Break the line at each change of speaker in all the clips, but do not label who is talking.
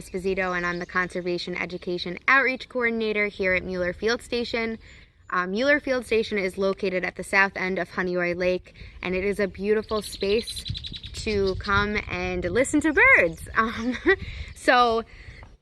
Esposito, and I'm the Conservation Education Outreach Coordinator here at Mueller Field Station. Mueller Field Station is located at the south end of Honeoye Lake, and it is a beautiful space to come and listen to birds. So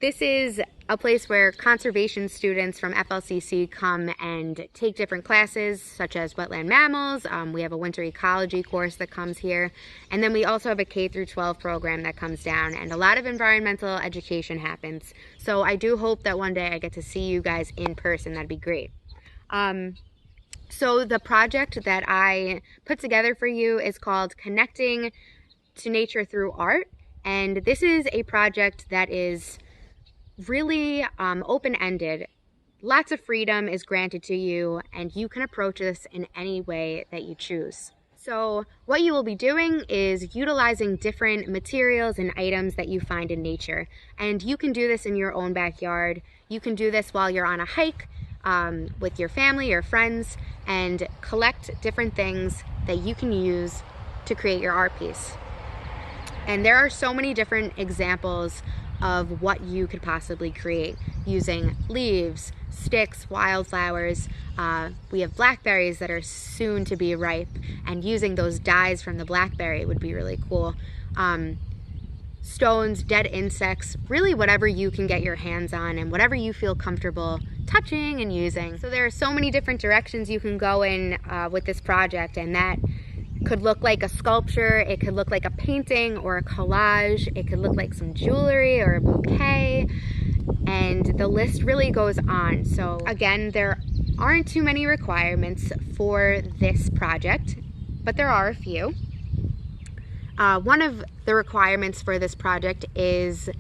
this is a place where conservation students from FLCC come and take different classes, such as wetland mammals. We have a winter ecology course that comes here. And then we also have a K through 12 program that comes down, and a lot of environmental education happens. So I do hope that one day I get to see you guys in person. That'd be great. So the project that I put together for you is called Connecting to Nature Through Art. And this is a project that is really open-ended. Lots of freedom is granted to you, and you can approach this in any way that you choose. So what you will be doing is utilizing different materials and items that you find in nature. And you can do this in your own backyard. You can do this while you're on a hike with your family or friends, and collect different things that you can use to create your art piece. And there are so many different examples of what you could possibly create using leaves, sticks, wildflowers. We have blackberries that are soon to be ripe, and using those dyes from the blackberry would be really cool. Stones, dead insects, really whatever you can get your hands on and whatever you feel comfortable touching and using. So there are so many different directions you can go in with this project, and that could look like a sculpture, it could look like a painting or a collage, it could look like some jewelry or a bouquet, and the list really goes on. So again, there aren't too many requirements for this project, but there are a few. One of the requirements for this project is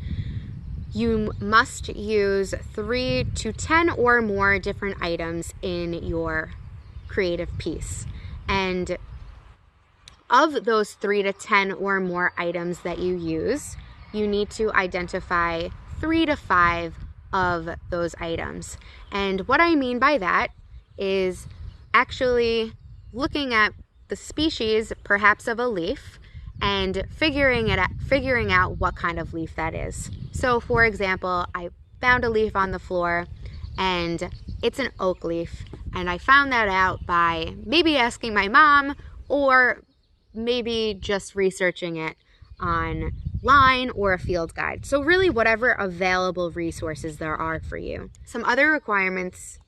you must use 3 to 10 or more different items in your creative piece. And of those 3 to 10 or more items that you use, you need to identify 3 to 5 of those items. And what I mean by that is actually looking at the species, perhaps of a leaf, and figuring out what kind of leaf that is. So for example, I found a leaf on the floor and it's an oak leaf, and I found that out by maybe asking my mom, or maybe just researching it online or a field guide. So really whatever available resources there are for you. Some other requirements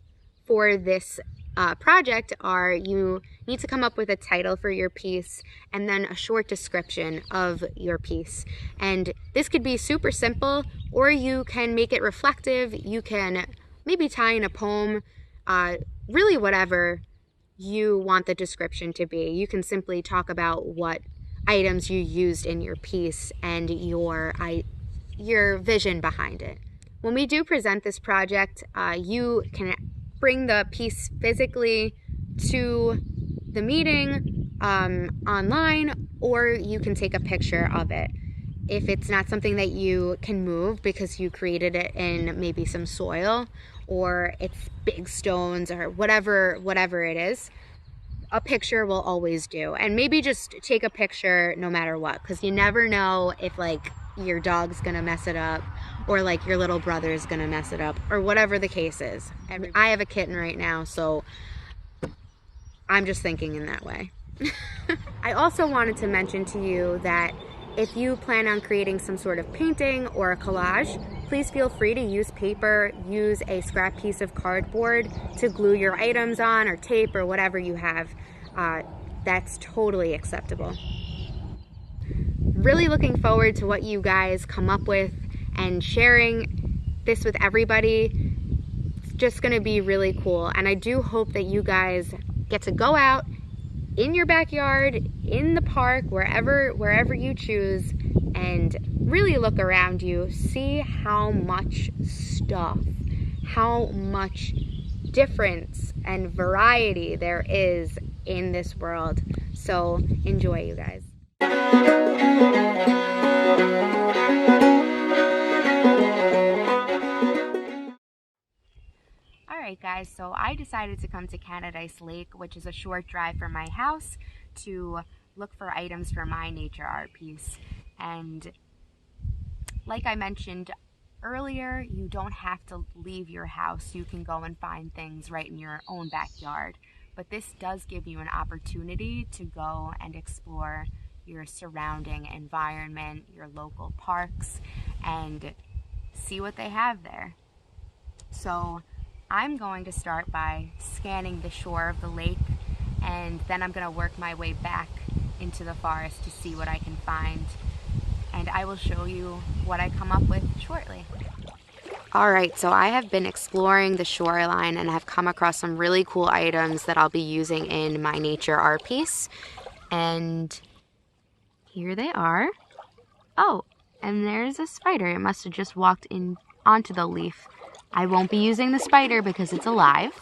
for this project are you need to come up with a title for your piece and then a short description of your piece. And this could be super simple, or you can make it reflective. You can maybe tie in a poem, really whatever you want the description to be. You can simply talk about what items you used in your piece and your vision behind it. When we do present this project, you can bring the piece physically to the meeting online, or you can take a picture of it. If it's not something that you can move because you created it in maybe some soil, or it's big stones, or whatever it is, a picture will always do. And maybe just take a picture no matter what, because you never know if like your dog's gonna mess it up, or like your little brother's gonna mess it up, or whatever the case is. And I have a kitten right now, so I'm just thinking in that way. I also wanted to mention to you that if you plan on creating some sort of painting or a collage, please feel free to use paper, use a scrap piece of cardboard to glue your items on, or tape, or whatever you have. That's totally acceptable. Really looking forward to what you guys come up with and sharing this with everybody. It's just gonna be really cool. And I do hope that you guys get to go out in your backyard, in the park, wherever you choose, and really look around you, see how much stuff, how much difference and variety there is in this world. So enjoy, you guys. Alright guys, so I decided to come to Canadice Lake, which is a short drive from my house, to look for items for my nature art piece. And like I mentioned, earlier, you don't have to leave your house. You can go and find things right in your own backyard. But this does give you an opportunity to go and explore your surrounding environment, your local parks, and see what they have there. So I'm going to start by scanning the shore of the lake, and then I'm going to work my way back into the forest to see what I can find, and I will show you what I come up with shortly. Alright, so I have been exploring the shoreline and have come across some really cool items that I'll be using in my nature art piece, and here they are. Oh, and there's a spider. It must have just walked in onto the leaf. I won't be using the spider because it's alive,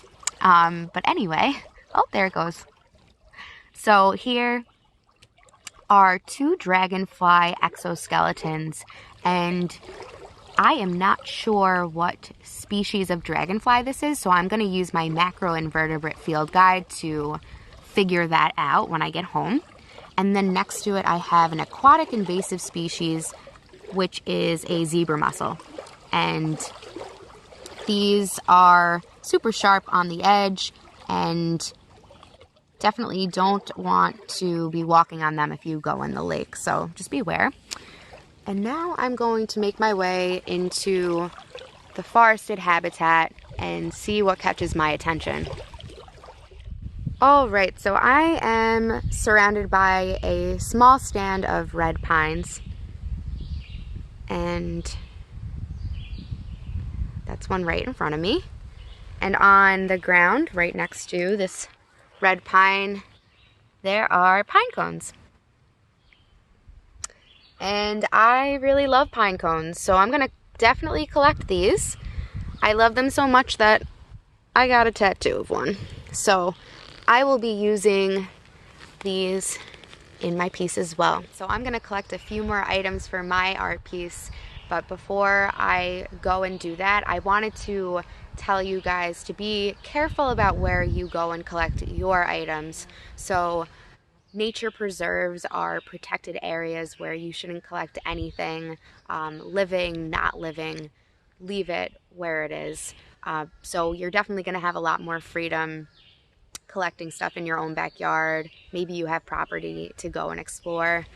but anyway, oh, there it goes. So here are 2 Dragonfly Exoskeletons, and I am not sure what species of dragonfly this is, so I'm going to use my macroinvertebrate field guide to figure that out when I get home. And then next to it I have an aquatic invasive species, which is a zebra mussel. And these are super sharp on the edge, and definitely don't want to be walking on them if you go in the lake, so just beware. And now I'm going to make my way into the forested habitat and see what catches my attention. Alright, so I am surrounded by a small stand of red pines, and that's one right in front of me. And on the ground right next to this red pine, there are pine cones. And I really love pine cones, so I'm gonna definitely collect these. I love them so much that I got a tattoo of one. So I will be using these in my piece as well. So I'm gonna collect a few more items for my art piece, but before I go and do that, I wanted to tell you guys to be careful about where you go and collect your items. So nature preserves are protected areas where you shouldn't collect anything, living, not living, leave it where it is. So you're definitely going to have a lot more freedom collecting stuff in your own backyard. Maybe you have property to go and explore,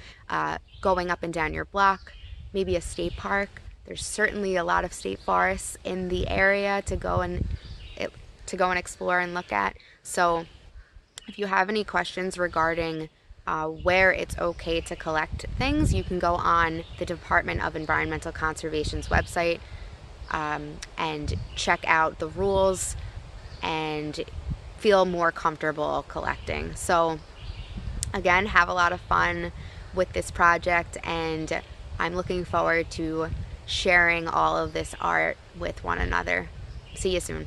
going up and down your block, maybe a state park. There's certainly a lot of state forests in the area to go and explore and look at. So if you have any questions regarding where it's okay to collect things, you can go on the Department of Environmental Conservation's website and check out the rules and feel more comfortable collecting. So again, have a lot of fun with this project, and I'm looking forward to sharing all of this art with one another. See you soon.